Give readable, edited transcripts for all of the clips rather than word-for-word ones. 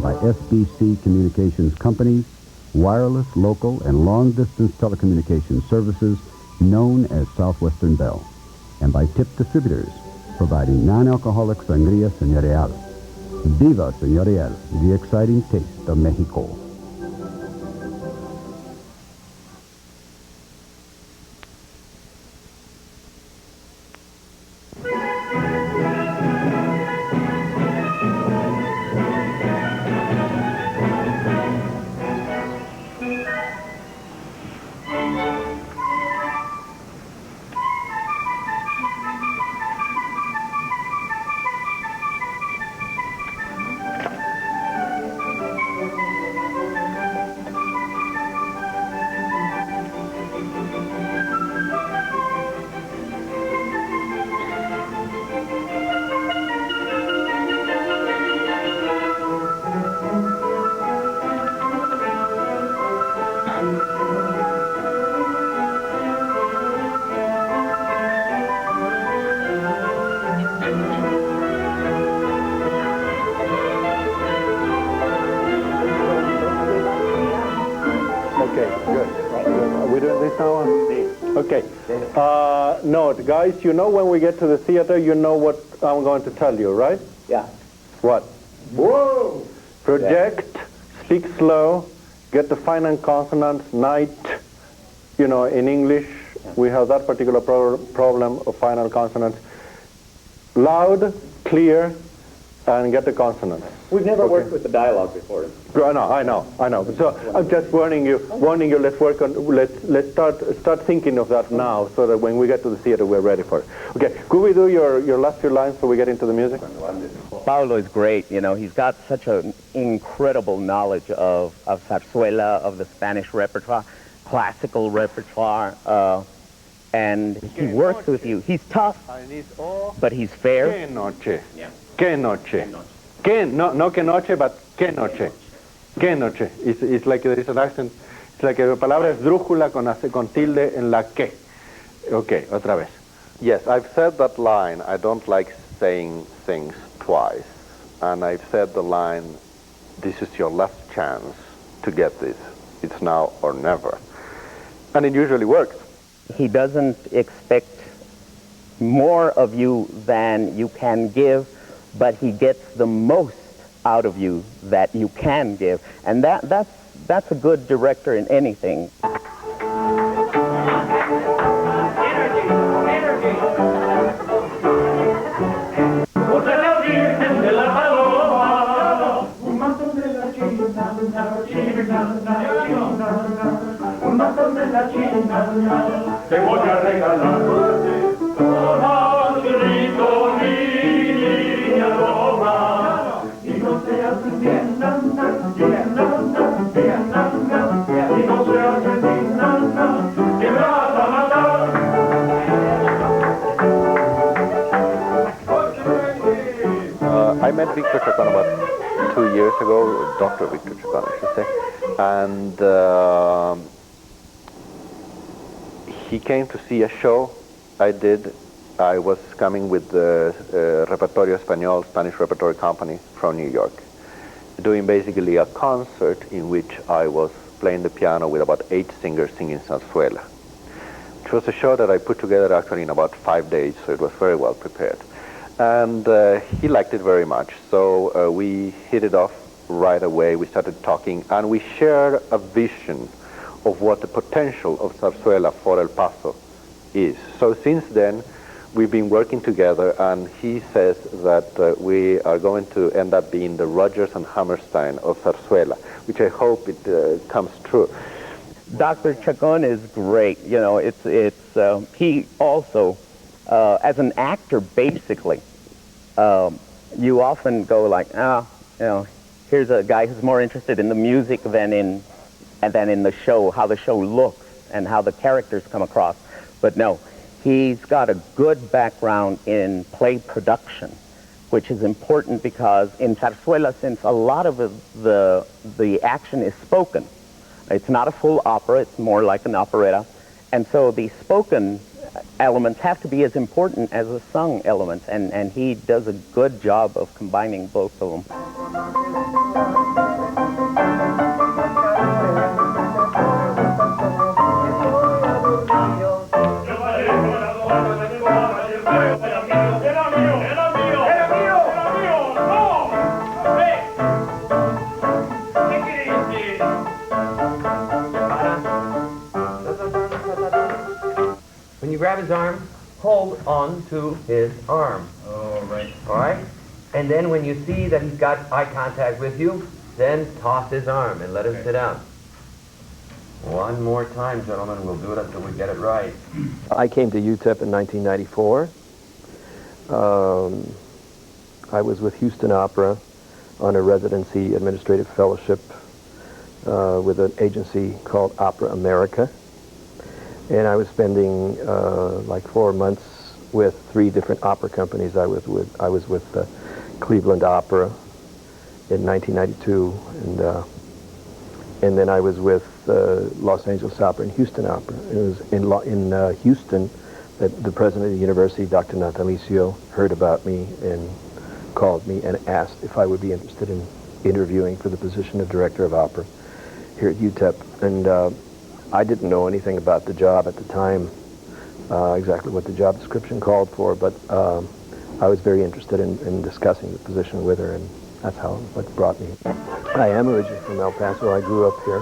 by SBC Communications Companies, wireless, local, and long-distance telecommunications services known as Southwestern Bell, and by tip distributors providing non-alcoholic sangria Señorial. Viva Señorial, the exciting taste of Mexico. Note, guys, you know when we get to the theater, you know what I'm going to tell you, right? Yeah. What? Whoa! Project, speak slow, get the final consonants, night. You know, in English, we have that particular problem of final consonants. Loud, clear, and get the consonants. We've never worked with the dialogue before. I know. So I'm just warning you. Let's work on. Let's start thinking of that now, so that when we get to the theater, we're ready for it. Okay. Could we do your last few lines so we get into the music? Paulo is great. You know, he's got such an incredible knowledge of Zarzuela, of the Spanish repertoire, classical repertoire, and he works with you. He's tough, but he's fair. Que noche. Que noche. Que, no que noche, but que noche. Que noche. It's like there is an accent. It's like la palabra esdrújula con tilde en la que. Okay, otra vez. Yes, I've said that line. I don't like saying things twice. And I've said the line, this is your last chance to get this. It's now or never. And it usually works. He doesn't expect more of you than you can give, but he gets the most out of you that you can give. And that's a good director in anything. I met Victor Chacon about 2 years ago, Dr. Victor Chacon, I should say, and he came to see a show I did. I was coming with the Repertorio Español, Spanish Repertory Company from New York, doing basically a concert in which I was playing the piano with about 8 singers singing Zarzuela, which was a show that I put together actually in about 5 days, so it was very well prepared. And he liked it very much, so we hit it off right away. We started talking, and we shared a vision of what the potential of Zarzuela for El Paso is. So since then, we've been working together, and he says that we are going to end up being the Rodgers and Hammerstein of Zarzuela, which I hope it comes true. Dr. Chacon is great. You know, he also, as an actor, basically, you often go like, here's a guy who's more interested in the music than in the show, how the show looks and how the characters come across. But no, he's got a good background in play production, which is important because in Zarzuela, since a lot of the action is spoken, it's not a full opera, it's more like an operetta, and so the spoken elements have to be as important as the sung elements, and he does a good job of combining both of them. his arm, hold on to his arm. Oh, right. All right? And then when you see that he's got eye contact with you, then toss his arm and let him sit down. One more time, gentlemen. We'll do it until we get it right. I came to UTEP in 1994. I was with Houston Opera on a residency administrative fellowship with an agency called Opera America. And I was spending like 4 months with 3 different opera companies. I was with Cleveland Opera in 1992, and then I was with Los Angeles Opera and Houston Opera. It was in Houston that the president of the university, Dr. Natalicio, heard about me and called me and asked if I would be interested in interviewing for the position of director of opera here at UTEP. And I didn't know anything about the job at the time, exactly what the job description called for, but I was very interested in discussing the position with her, and that's what brought me. I am originally from El Paso. I grew up here.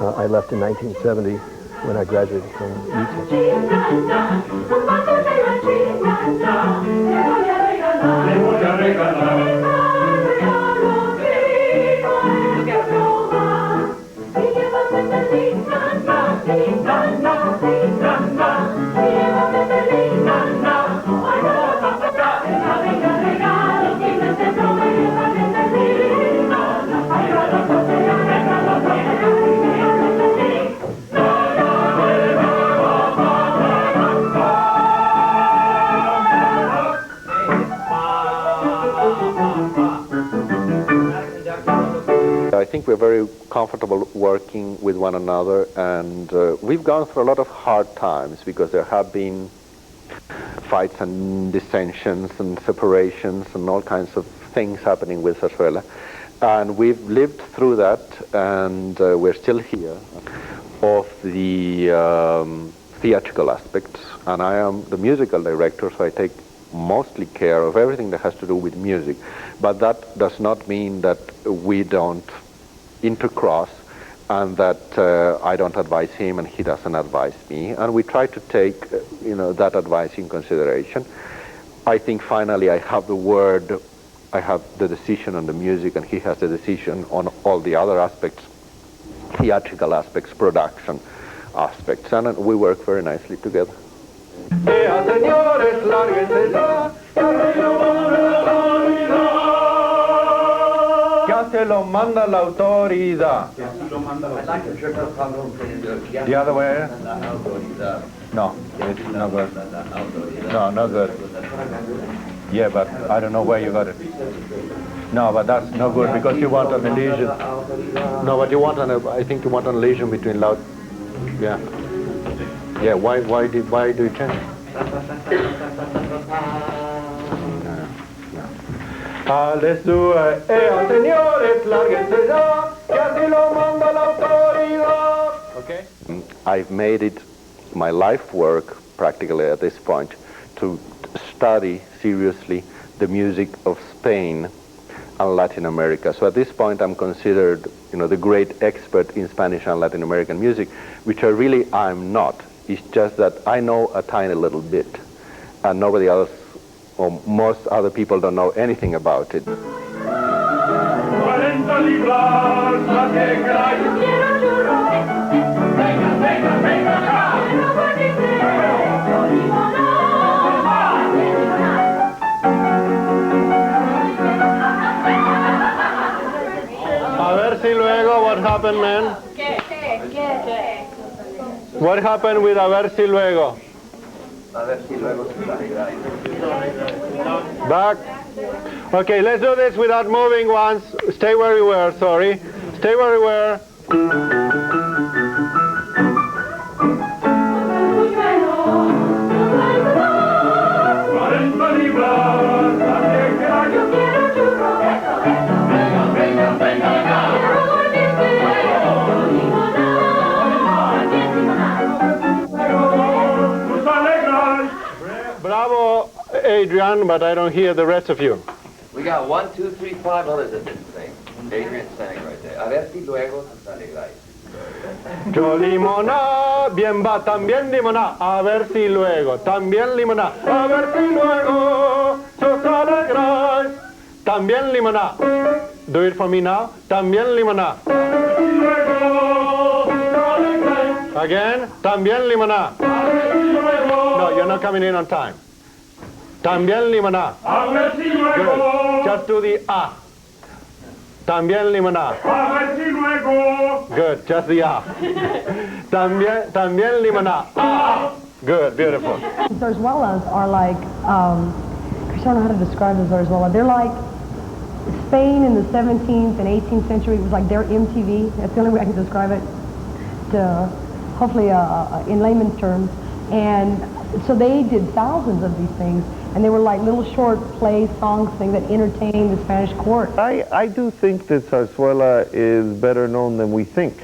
I left in 1970 when I graduated from UTEP. I think we're very comfortable working with one another, and we've gone through a lot of hard times because there have been fights and dissensions and separations and all kinds of things happening with Zarzuela. And we've lived through that, and we're still here. Of the theatrical aspects, and I am the musical director, so I take mostly care of everything that has to do with music. But that does not mean that we don't intercross, and that I don't advise him and he doesn't advise me, and we try to take that advice in consideration. I think finally I have the word, I have the decision on the music, and he has the decision on all the other aspects, theatrical aspects, production aspects, and we work very nicely together. Se lo manda la autoridad. The other way? No, it's no good. No, no good. Yeah, but I don't know where you got it. No, but that's no good because you want an illusion. No, but you want I think you want an illusion between loud. Yeah. Yeah. Why do you change? Let's do señores, lárguense ya, que así lo manda la autoridad. Okay? I've made it my life work, practically at this point, to study seriously the music of Spain and Latin America. So at this point I'm considered, the great expert in Spanish and Latin American music, which I'm not. It's just that I know a tiny little bit, and nobody else, or most other people, don't know anything about it. A ver si luego, what happened, man? What happened with a ver si luego? Back. Okay, let's do this without moving once. Stay where you were, sorry. Stay where you were. Bravo, Adrian, but I don't hear the rest of you. We got 1, 2, 3, 5 others that didn't sing. Adrian sang right there. A ver si luego tus alegráis. Yo limoná, bien va, también limoná, a ver si luego, también limoná, a ver si luego, os alegráis, también limoná. Do it for me now, también limoná. Again, también limoná. No, you're not coming in on time. También limoná. Good. Just do the ah. También limoná. Good, just the ah. También limoná. Ah. Good, beautiful. Zarzuelas are like, I don't know how to describe the Zarzuela. They're like Spain in the 17th and 18th century. It was like their MTV. That's the only way I can describe it, hopefully in layman's terms. And so they did thousands of these things, and they were like little short play songs things that entertained the Spanish court. I do think that Zarzuela is better known than we think,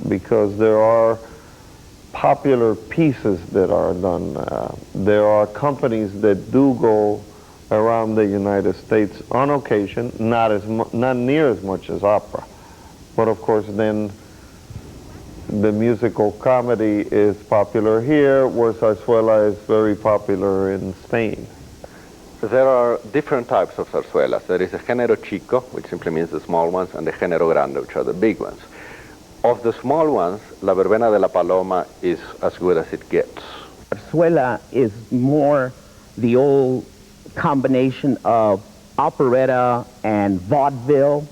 because there are popular pieces that are done. There are companies that do go around the United States on occasion, not near as much as opera, but of course then the musical comedy is popular here, where Zarzuela is very popular in Spain. There are different types of zarzuelas. There is a género chico, which simply means the small ones, and the género grande, which are the big ones. Of the small ones, La Verbena de la Paloma is as good as it gets. Zarzuela is more the old combination of operetta and vaudeville.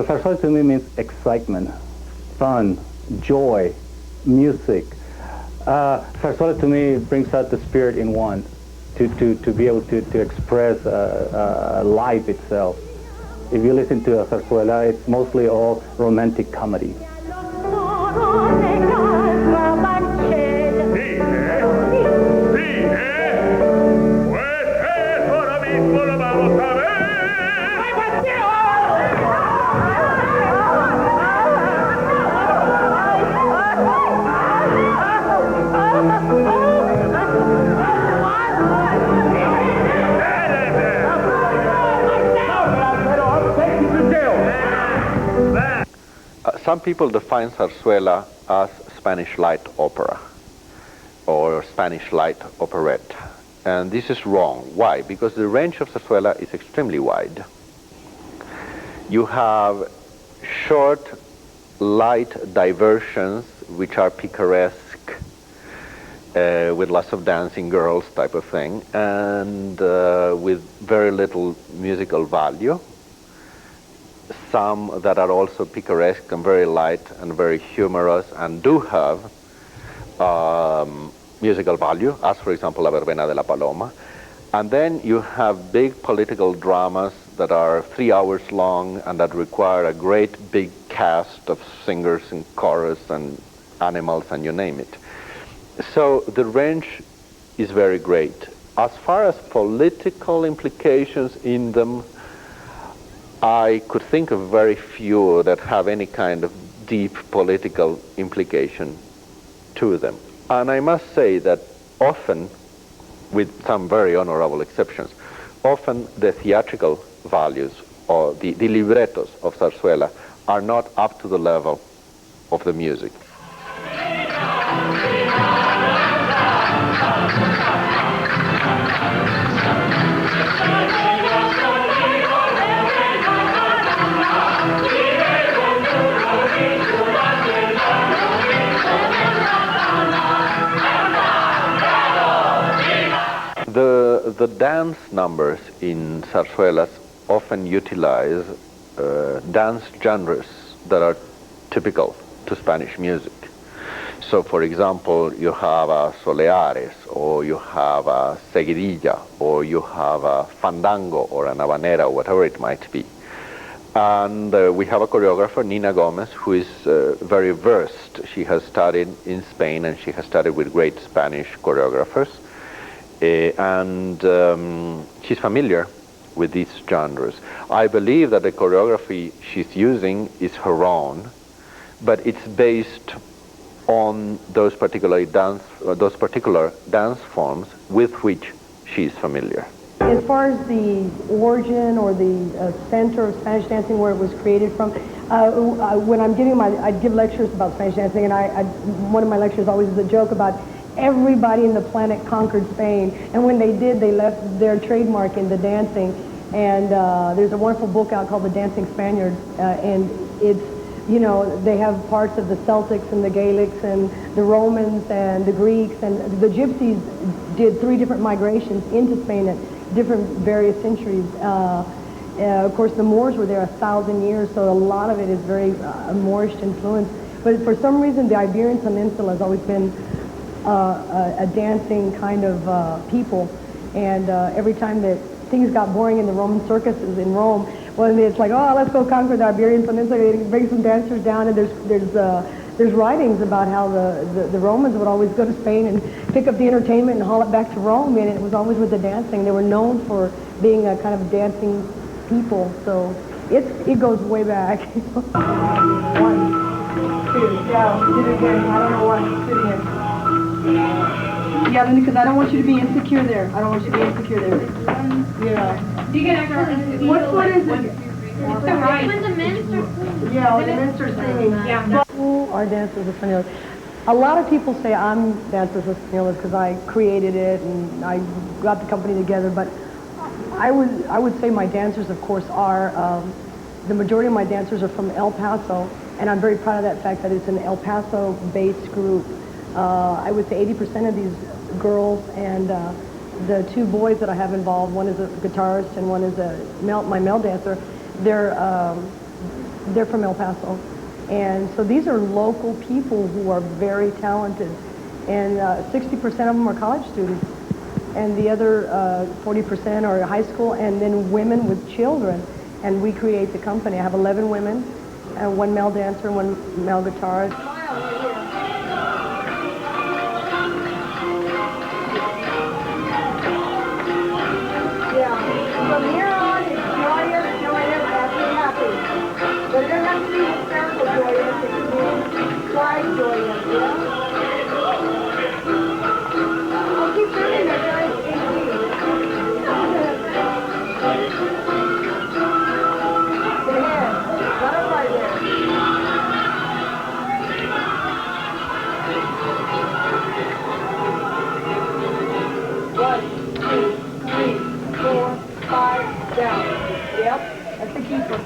Zarzuela to me means excitement, fun, joy, music. Zarzuela to me brings out the spirit in one, to be able to express life itself. If you listen to a zarzuela, it's mostly all romantic comedy. Some people define zarzuela as Spanish light opera or Spanish light operette, and this is wrong. Why? Because the range of zarzuela is extremely wide. You have short, light diversions which are picaresque, with lots of dancing girls type of thing, and with very little musical value. Some that are also picaresque and very light and very humorous and do have musical value, as for example La Verbena de la Paloma. And then you have big political dramas that are 3 hours long and that require a great big cast of singers and chorus and animals and you name it. So the range is very great. As far as political implications in them, I could think of very few that have any kind of deep political implication to them. And I must say that often, with some very honorable exceptions, often the theatrical values or the librettos of zarzuela are not up to the level of the music. The dance numbers in zarzuelas often utilize dance genres that are typical to Spanish music. So, for example, you have a soleares, or you have a seguidilla, or you have a fandango, or an habanera, whatever it might be. And we have a choreographer, Nina Gomez, who is very versed. She has studied in Spain, and she has studied with great Spanish choreographers. and she's familiar with these genres. I believe that the choreography she's using is her own, but it's based on those particular dance forms with which she's familiar. As far as the origin or the center of Spanish dancing, where it was created from, when I'm giving I give lectures about Spanish dancing, and one of my lectures always is a joke about everybody in the planet conquered Spain, and when they did, they left their trademark in the dancing. And there's a wonderful book out called The Dancing Spaniard, and it's, you know, they have parts of the Celtics and the Gaelics and the Romans and the Greeks, and the Gypsies did 3 different migrations into Spain at different various centuries. Of course, the Moors were there 1,000 years, so a lot of it is very Moorish influence. But for some reason, the Iberian Peninsula has always been a dancing kind of people. And every time that things got boring in the Roman circuses in Rome, well, it's like, oh, let's go conquer the Iberian Peninsula, bring some dancers down, and there's writings about how the Romans would always go to Spain and pick up the entertainment and haul it back to Rome, and it was always with the dancing. They were known for being a kind of dancing people, so it goes way back. 1, 2, yeah, did it again. I don't know why I'm sitting in. Yeah, because I don't want you to be insecure there. I don't want you to be insecure there. Yeah. Do you get extra? What is it? It's the right. When the minister sings. Yeah, when the minister singing. Yeah. Our Dances Españolas. A lot of people say I'm Dances Españolas because I created it and I got the company together, but I would say my dancers, of course, are, the majority of my dancers are from El Paso, and I'm very proud of that fact that it's an El Paso-based group. I would say 80% of these girls and the 2 boys that I have involved, one is a guitarist and one is my male dancer, they're from El Paso. And so these are local people who are very talented. And 60% of them are college students. And the other 40% are high school, and then women with children. And we create the company. I have 11 women, and 1 male dancer and 1 male guitarist. From here on, it's joyous, joyous, happy. But it doesn't have to be hysterical joyous, it can be quiet joyous, yeah? I'll keep turning it, guys, Stay here. Got it right there. One, 2, 3, 4, 5, down. Yep, that's the keeper.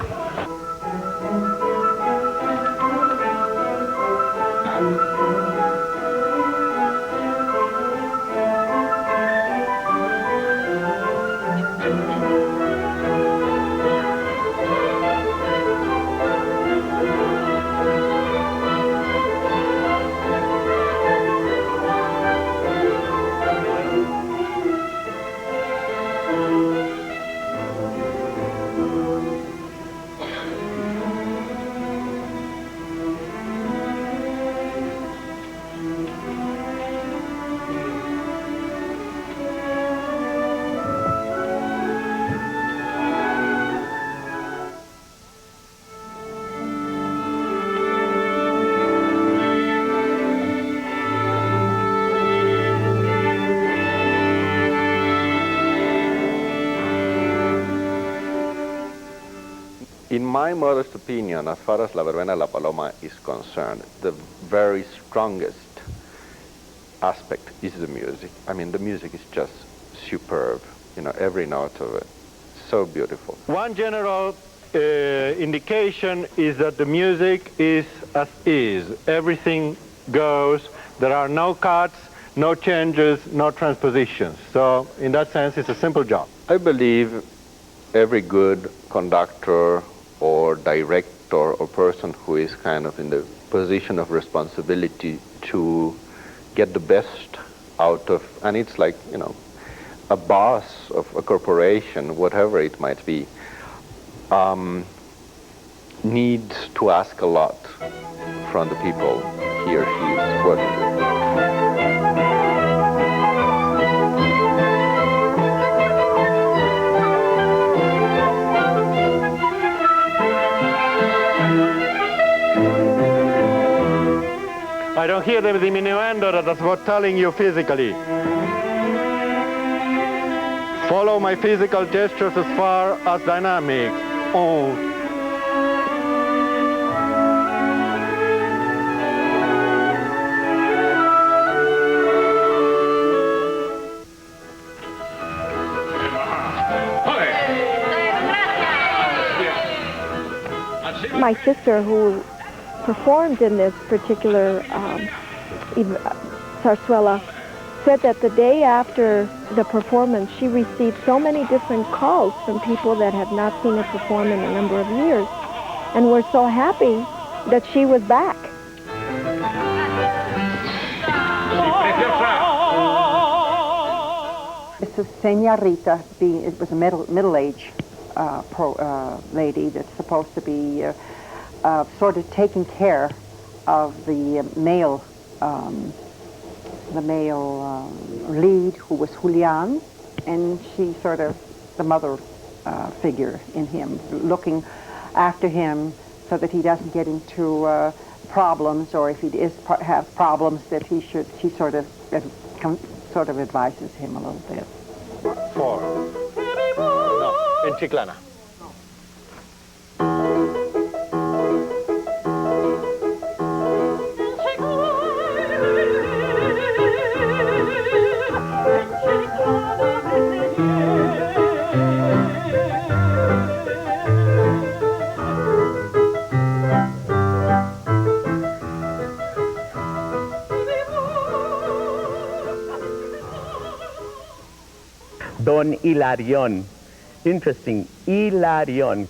In my modest opinion, as far as La Verbena La Paloma is concerned, the very strongest aspect is the music. I mean, the music is just superb, you know, every note of it. So beautiful. One general indication is that the music is as is. Everything goes. There are no cuts, no changes, no transpositions. So in that sense, it's a simple job. I believe every good conductor or director or person who is kind of in the position of responsibility to get the best out of, and it's like, you know, a boss of a corporation, whatever it might be, needs to ask a lot from the people he or she is working with. hear the diminuendo that I was telling you physically. Follow my physical gestures as far as dynamics. Oh. My sister, who performed in this particular zarzuela, said that the day after the performance, she received so many different calls from people that had not seen her perform in a number of years, and were so happy that she was back. This is Señorita. It was a middle-aged lady that's supposed to be sort of taking care of the male lead, who was Julian, and she's sort of the mother figure in him, looking after him so that he doesn't get into problems, or if he has problems, that she sort of advises him a little bit. 4. No, en Chiclana. Don Hilarión. Interesting. Hilarión.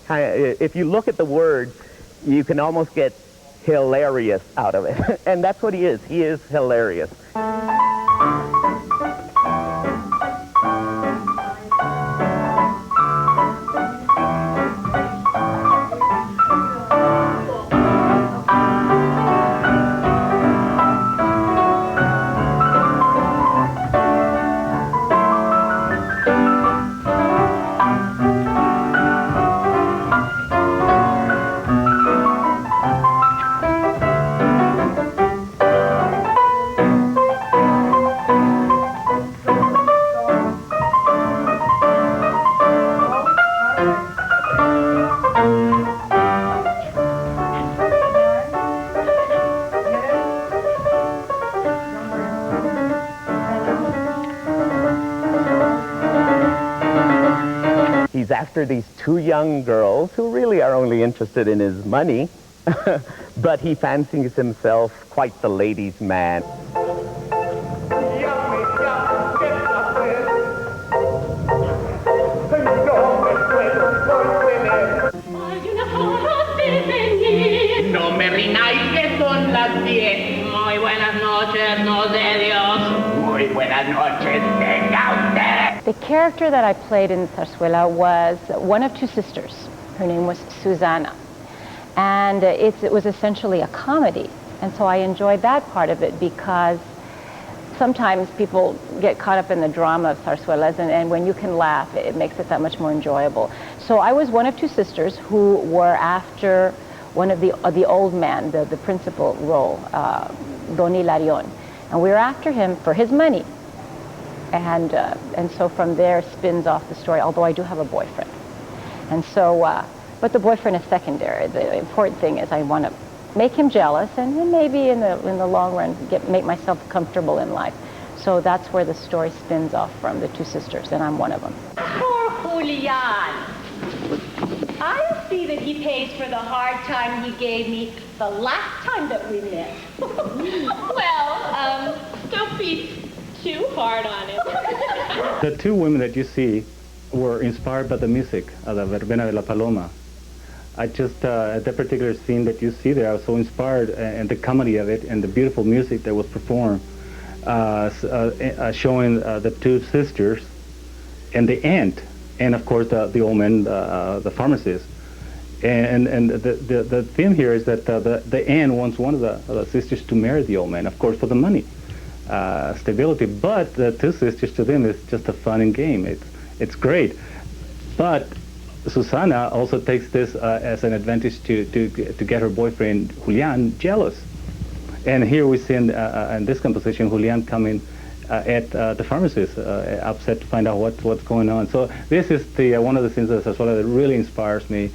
If you look at the word, you can almost get hilarious out of it. And that's what he is. He is hilarious. After these two young girls who really are only interested in his money, but he fancies himself quite the ladies' man. No me rináis que son las 10. Muy buenas noches, no de Dios. Muy buenas noches, tenga usted. The character that I played in Zarzuela was one of two sisters. Her name was Susana. And it was essentially a comedy. And so I enjoyed that part of it, because sometimes people get caught up in the drama of zarzuelas, and when you can laugh, it makes it that much more enjoyable. So I was one of two sisters who were after one of the old man, the principal role, Don Hilarión. And we were after him for his money. And so from there spins off the story, although I do have a boyfriend. And so, but the boyfriend is secondary. The important thing is I want to make him jealous, and maybe in the long run make myself comfortable in life. So that's where the story spins off from, the two sisters, and I'm one of them. Poor Julian. I see that he pays for the hard time he gave me the last time that we met. Well, don't be too hard on him. The two women that you see were inspired by the music of the Verbena de la Paloma. I just, at that particular scene that you see there, I was so inspired, and the comedy of it, and the beautiful music that was performed, showing the two sisters, and the aunt, and of course the old man, the pharmacist. And the theme here is that the aunt wants one of the sisters to marry the old man, of course, for the money, stability. But the two sisters, to them, is just a fun and game. It's great. But Susana also takes this as an advantage to get her boyfriend Julian jealous, And here we see in this composition, Julian coming at the pharmacist, upset to find out what's going on. So this is one of the scenes of Zarzuela that really inspires me,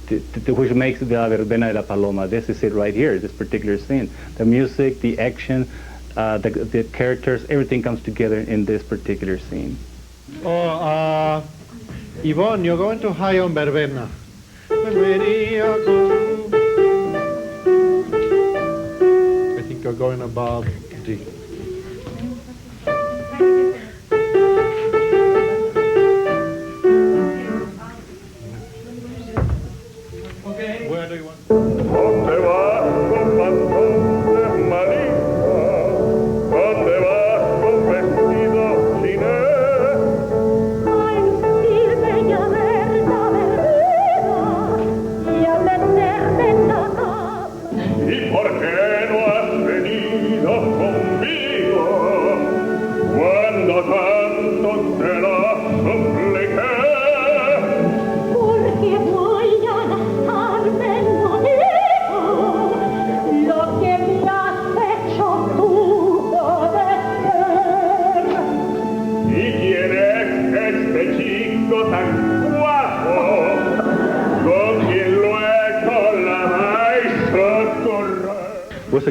which makes the La Verbena de la Paloma. This is it right here, this particular scene. The music, the action, the characters, everything comes together in this particular scene. Oh, Yvonne, you're going to high on verbena. I think you're going above D. Okay. Where do you want?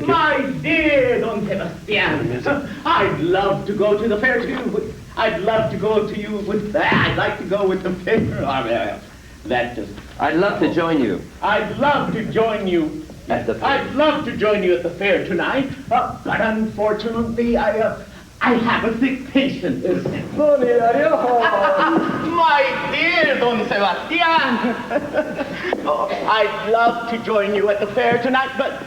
My dear Don Sebastian, I'd love to go to the fair too. I'd love to go to you with that. I'd like to go with the fair. I'd love to join you. I'd love to join you at the fair. I'd love to join you at the fair tonight, but unfortunately I have a sick patient. My dear Don Sebastian, I'd love to join you at the fair tonight, but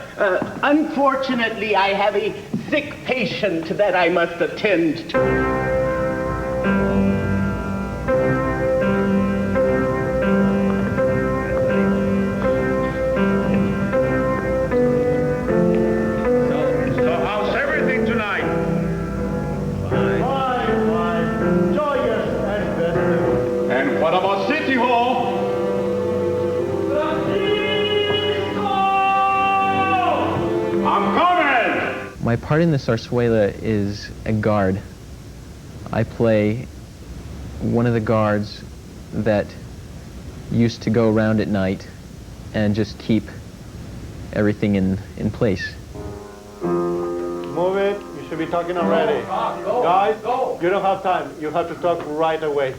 unfortunately I have a sick patient that I must attend to. What about City Hall? I'm coming! My part in the Zarzuela is a guard. I play one of the guards that used to go around at night and just keep everything in place. Move it. You should be talking already. Guys, you don't have time. You have to talk right away.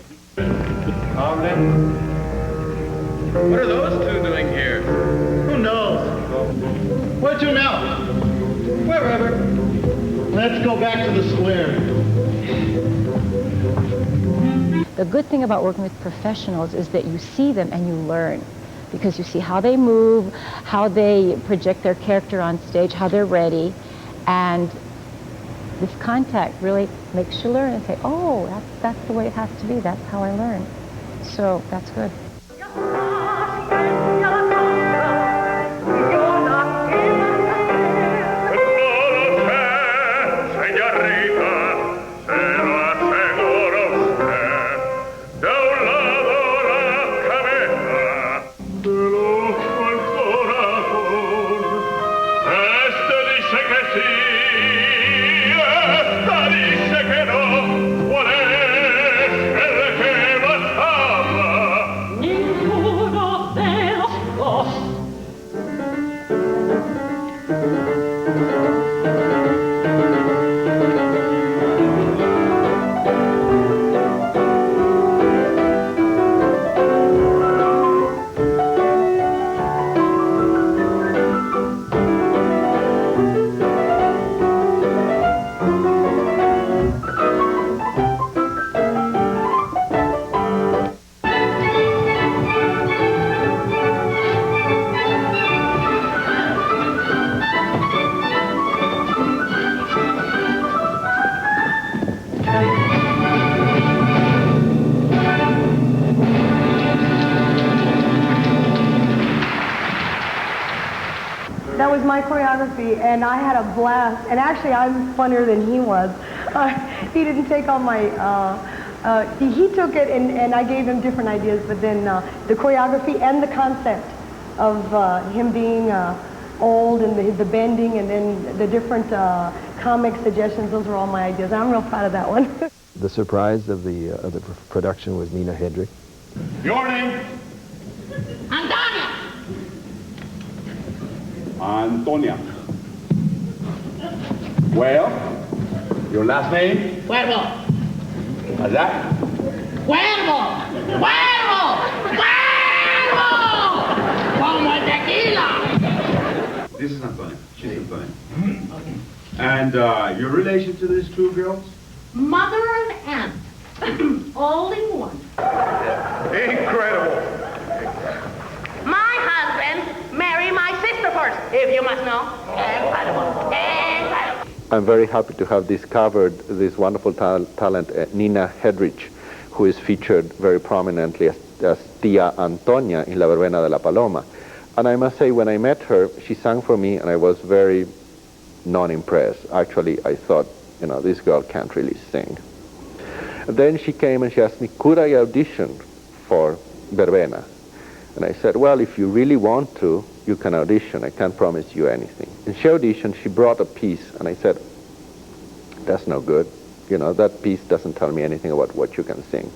What are those two doing here? Who knows? Where to now? Wherever. Let's go back to the square. The good thing about working with professionals is that you see them and you learn, because you see how they move, how they project their character on stage, how they're ready, and this contact really makes you learn and say, oh, that's the way it has to be. That's how I learn. So that's good. That was my choreography, and I had a blast. And actually, I'm funnier than he was. He didn't take all my, he took it, and I gave him different ideas, but then the choreography and the concept of him being old and the bending and then the different comic suggestions. Those were all my ideas. I'm real proud of that one. The surprise of the production was Nina Hedrick. Your name? Antonia. Antonia. Well, your last name? Cuervo. How's that? Cuervo. Cuervo. Cuervo. Como el tequila. This is Antonia. She's Antonia. And your relation to these two girls? Mother and aunt. All in one. Incredible. My husband married my sister first, if you must know. Incredible. Incredible. I'm very happy to have discovered this wonderful talent, Nina Hedrick, who is featured very prominently as Tia Antonia in La Verbena de la Paloma. And I must say, when I met her, she sang for me, and I was very non-impressed. Actually, I thought, you know, this girl can't really sing. And then she came and she asked me, could I audition for Verbena? And I said, well, if you really want to, you can audition. I can't promise you anything. And she auditioned, she brought a piece, and I said, that's no good. You know, that piece doesn't tell me anything about what you can sing.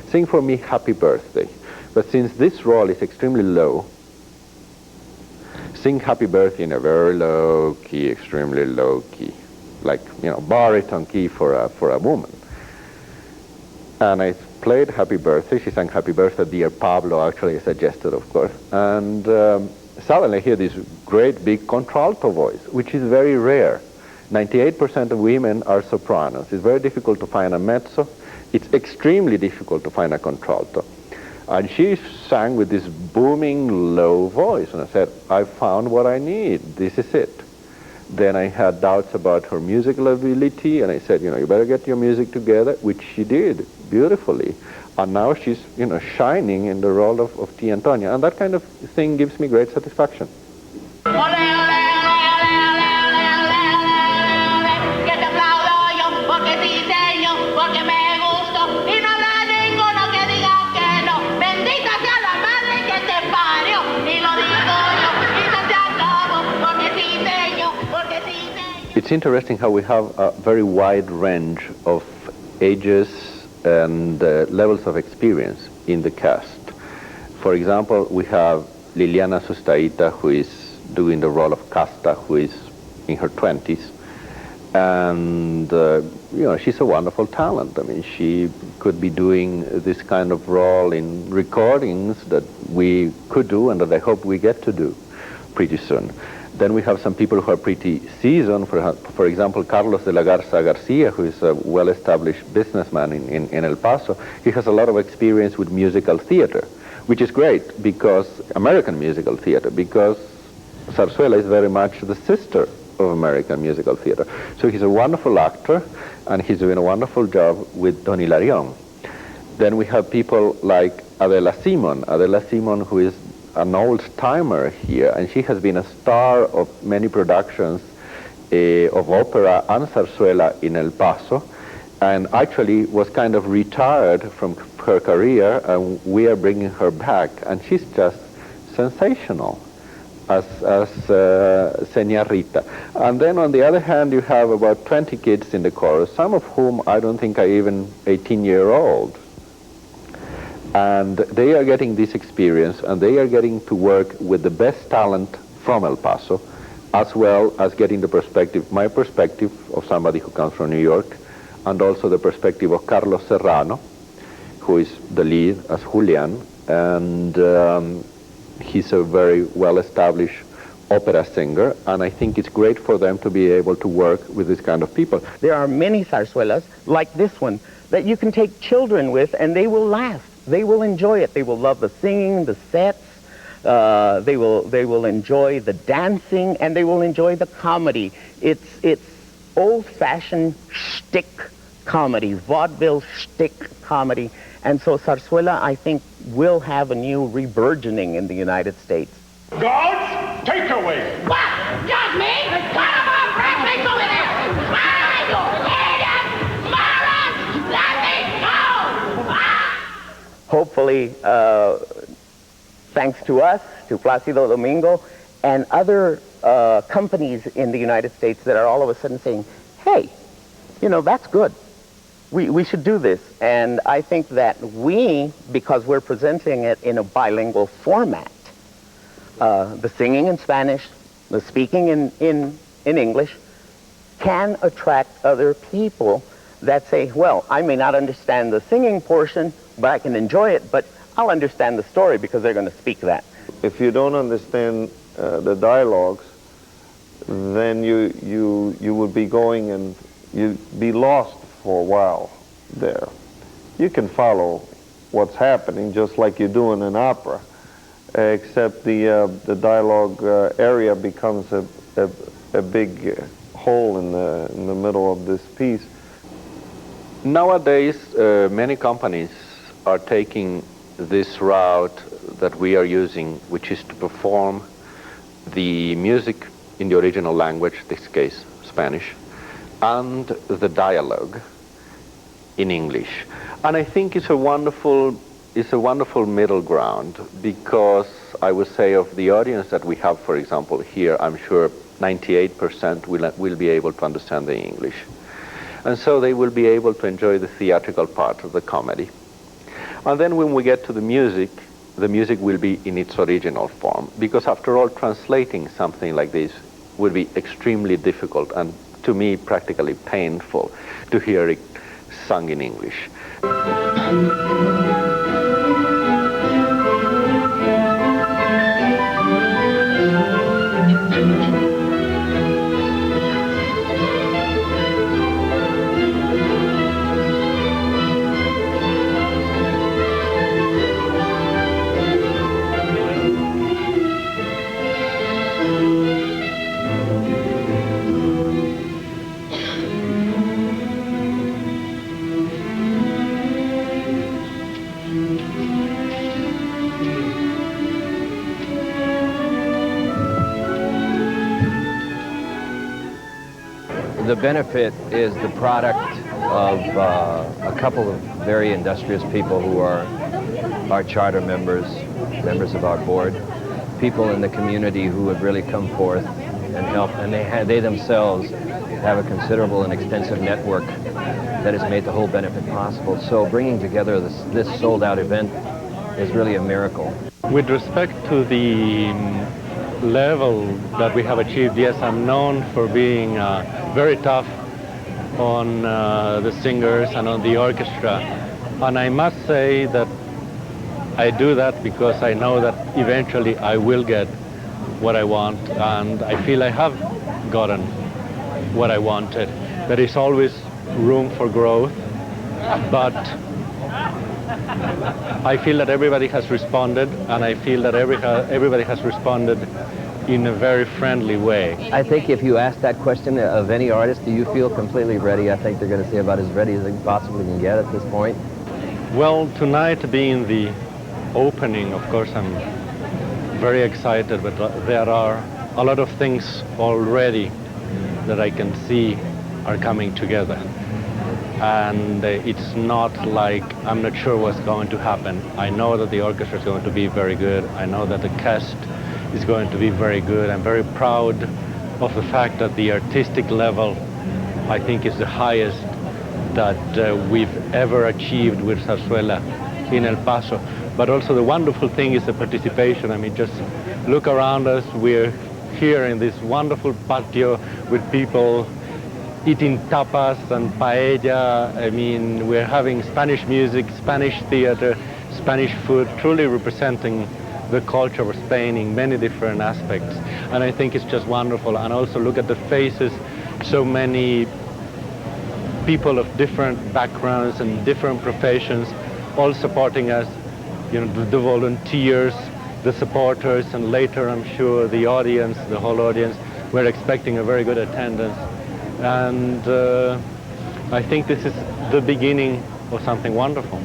Sing for me Happy Birthday. But since this role is extremely low, sing Happy Birthday in a very low key, extremely low key, like, you know, baritone key for a woman. And I played Happy Birthday. She sang Happy Birthday, Dear Pablo, actually suggested, of course. And suddenly I hear this great big contralto voice, which is very rare. 98% of women are sopranos. It's very difficult to find a mezzo. It's extremely difficult to find a contralto. And she sang with this booming low voice. And I said, I found what I need. This is it. Then I had doubts about her musical ability, and I said, you know, you better get your music together, which she did beautifully. And now she's, you know, shining in the role of Tia Antonia. And that kind of thing gives me great satisfaction. It's interesting how we have a very wide range of ages and levels of experience in the cast. For example, we have Liliana Sustaita, who is doing the role of Casta, who is in her 20s. And, you know, she's a wonderful talent. I mean, she could be doing this kind of role in recordings that we could do and that I hope we get to do pretty soon. Then we have some people who are pretty seasoned. For example, Carlos de la Garza Garcia, who is a well-established businessman in El Paso. He has a lot of experience with musical theater, which is great, because American musical theater, because Zarzuela is very much the sister of American musical theater. So he's a wonderful actor, and he's doing a wonderful job with Don Hilarion. Then we have people like Adela Simon. Adela Simon, who is an old-timer here, and she has been a star of many productions of opera and zarzuela in El Paso, and actually was kind of retired from her career, and we are bringing her back, and she's just sensational as Señorita. And then on the other hand, you have about 20 kids in the chorus, some of whom I don't think are even 18-year-olds. And they are getting this experience, and they are getting to work with the best talent from El Paso, as well as getting the perspective, my perspective of somebody who comes from New York, and also the perspective of Carlos Serrano, who is the lead as Julian, and he's a very well-established opera singer, and I think it's great for them to be able to work with this kind of people. There are many zarzuelas, like this one, that you can take children with, and they will laugh. They will enjoy it. They will love the singing, the sets. They will enjoy the dancing, and they will enjoy the comedy. It's old-fashioned shtick comedy, vaudeville shtick comedy. And so Zarzuela, I think, will have a new reburgeoning in the United States. Guards, take her away. What? Just me? Cut him off! Break me over there! Why, you idiot! Morons! Let me go! Hopefully, thanks to us, to Plácido Domingo, and other companies in the United States that are all of a sudden saying, hey, you know, that's good. We should do this. And I think that we, because we're presenting it in a bilingual format, the singing in Spanish, the speaking in English, can attract other people that say, well, I may not understand the singing portion, but I can enjoy it, but I'll understand the story because they're going to speak that. If you don't understand the dialogues, then you will be going and you'll be lost for a while there. You can follow what's happening just like you do in an opera, except the dialogue area becomes a big hole in the middle of this piece. Nowadays, many companies are taking this route that we are using, which is to perform the music in the original language, in this case Spanish, and the dialogue in English. And I think it's a wonderful middle ground, because I would say of the audience that we have, for example, here, I'm sure 98% will be able to understand the English. And so they will be able to enjoy the theatrical part of the comedy. And then when we get to the music will be in its original form, because after all, translating something like this would be extremely difficult and, to me, practically painful to hear it sung in English. The benefit is the product of a couple of very industrious people who are our charter members of our board, people in the community who have really come forth and helped, and they themselves have a considerable and extensive network that has made the whole benefit possible. So bringing together this sold-out event is really a miracle. With respect to the level that we have achieved, yes, I'm known for being very tough on the singers and on the orchestra. And I must say that I do that because I know that eventually I will get what I want, and I feel I have gotten what I wanted. There is always room for growth, but I feel that everybody has responded, and I feel that everybody has responded in a very friendly way. I think if you ask that question of any artist, do you feel completely ready? I think they're going to say about as ready as they possibly can get at this point. Well, tonight being the opening, of course, I'm very excited, but there are a lot of things already that I can see are coming together. And it's not like I'm not sure what's going to happen. I know that the orchestra is going to be very good. I know that the cast is going to be very good. I'm very proud of the fact that the artistic level, I think, is the highest that we've ever achieved with Zarzuela in El Paso. But also the wonderful thing is the participation. I mean, just look around us. We're here in this wonderful patio with people eating tapas and paella. I mean, we're having Spanish music, Spanish theater, Spanish food, truly representing the culture of Spain in many different aspects. And I think it's just wonderful. And also look at the faces, so many people of different backgrounds and different professions, all supporting us, you know, the volunteers, the supporters, and later I'm sure the audience, the whole audience. We're expecting a very good attendance. And I think this is the beginning of something wonderful.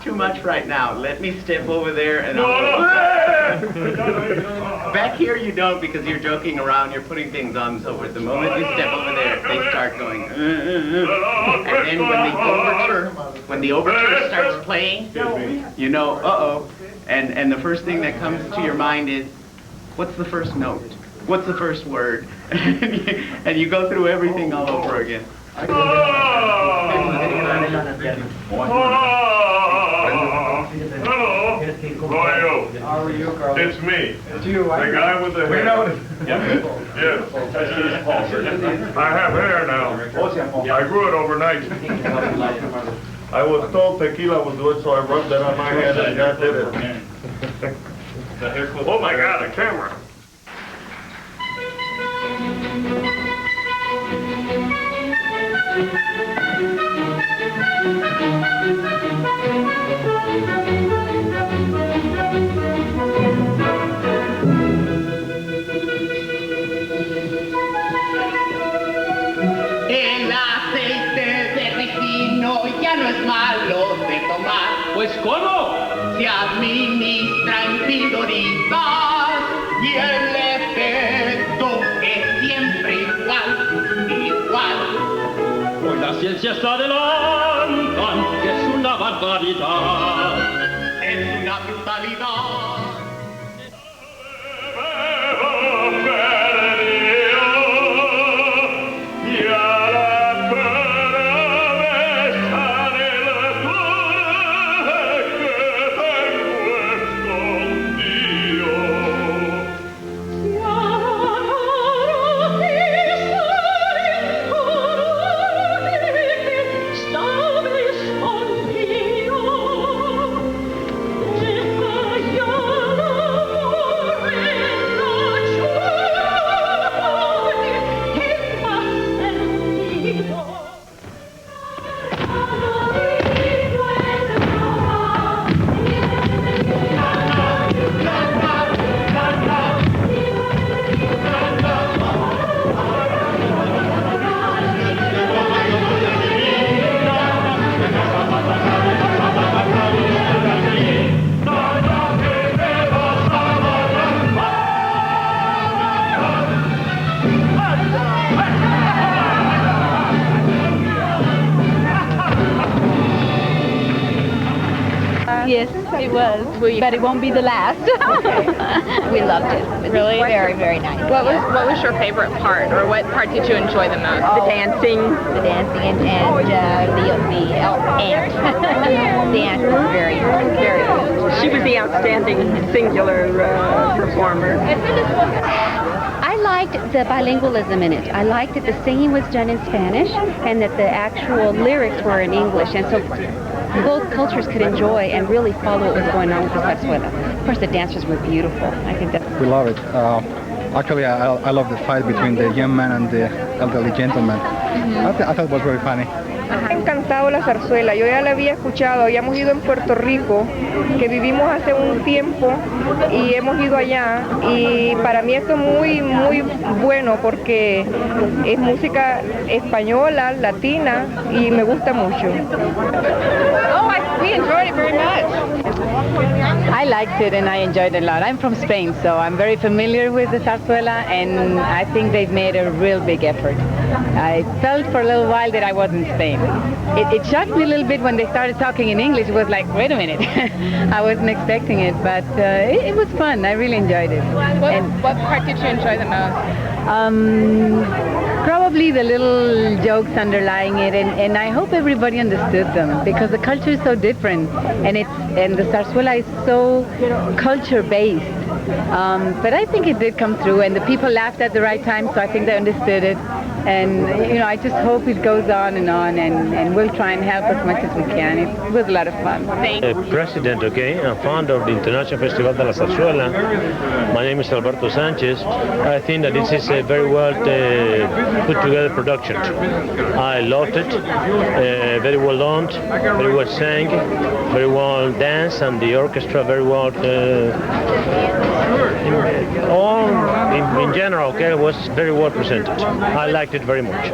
talk too much right now. Let me step over there and back here you don't, because you're joking around, you're putting things on and so forth. The moment you step over there, they start going, And then when the overture starts playing, you know, uh-oh. And the first thing that comes to your mind is, what's the first note? What's the first word? And you go through everything all over again. Hello, Royo. How are you, Carl? It's me. It's you. The guy with the hair. We know it. Yes. I have hair now. I grew it overnight. I was told tequila would do it, so I rubbed that on my head and that did it. Oh my God, a camera. El aceite de ricino ya no es malo de tomar. Pues ¿cómo? Se administra en pildoritas y el efecto es siempre igual. Hoy la ciencia está adelantan, que es una barbaridad. Es una brutalidad. Yes, it was, but it won't be the last. We loved it. It was Really? very, very nice. What was your favorite part, or what part did you enjoy the most? The dancing and the ant. The ant was very, very good. She was the outstanding singular performer. I liked the bilingualism in it. I liked that the singing was done in Spanish and that the actual lyrics were in English, and so both cultures could enjoy and really follow what was going on with the Zarzuela. Of course, the dancers were beautiful. I think that we love it. Actually, I love the fight between the young man and the elderly gentleman. I thought it was very funny. Me ha encantado la zarzuela, yo ya la había escuchado, habíamos ido en Puerto Rico, que vivimos hace un tiempo y hemos ido allá, y para mí esto es muy, muy bueno porque es música española, latina, y me gusta mucho. We enjoyed it very much. I liked it and I enjoyed it a lot. I'm from Spain, so I'm very familiar with the zarzuela, and I think they've made a real big effort. I felt for a little while that I was in Spain. It shocked me a little bit when they started talking in English. It was like, wait a minute, I wasn't expecting it, but it was fun. I really enjoyed it. What part did you enjoy the most? Probably the little jokes underlying it, and I hope everybody understood them, because the culture is so different, and the zarzuela is so culture-based. But I think it did come through, and the people laughed at the right time, so I think they understood it. And I just hope it goes on, and we'll try and help as much as we can. It was a lot of fun. President, and founder of the International Festival de la Zarzuela. My name is Alberto Sanchez. I think that this is a very well put together production. I loved it. Very well done, very well sang, very well danced, and the orchestra very well. In general, okay, was very well presented. I liked liked it very much.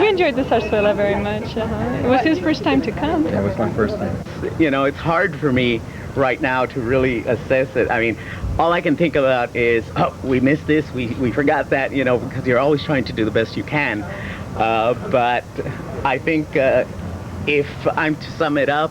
We enjoyed the Zarzuela very much. It was his first time to come. Yeah, it was my first time. You know, it's hard for me right now to really assess it. I mean, all I can think about is, oh, we missed this, we forgot that, you know, because you're always trying to do the best you can. But I think if I'm to sum it up,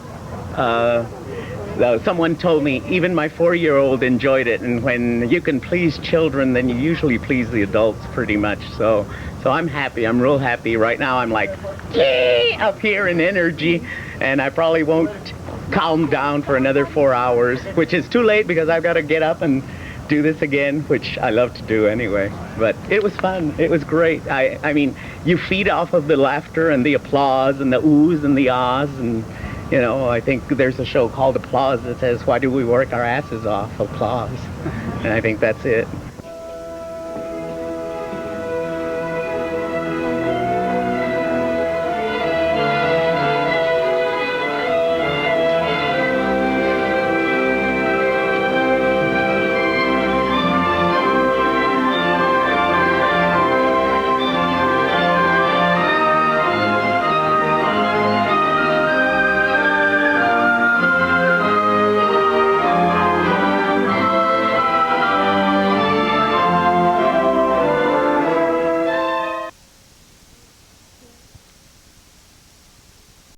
someone told me even my 4-year-old enjoyed it, and when you can please children, then you usually please the adults pretty much. So I'm happy. I'm real happy. Right now I'm like, yay, up here in energy, and I probably won't calm down for another 4 hours, which is too late because I've got to get up and do this again, which I love to do anyway. But it was fun. It was great. I mean, you feed off of the laughter and the applause and the oohs and the ahs, and you know, I think there's a show called Applause that says, why do we work our asses off? Applause. And I think that's it.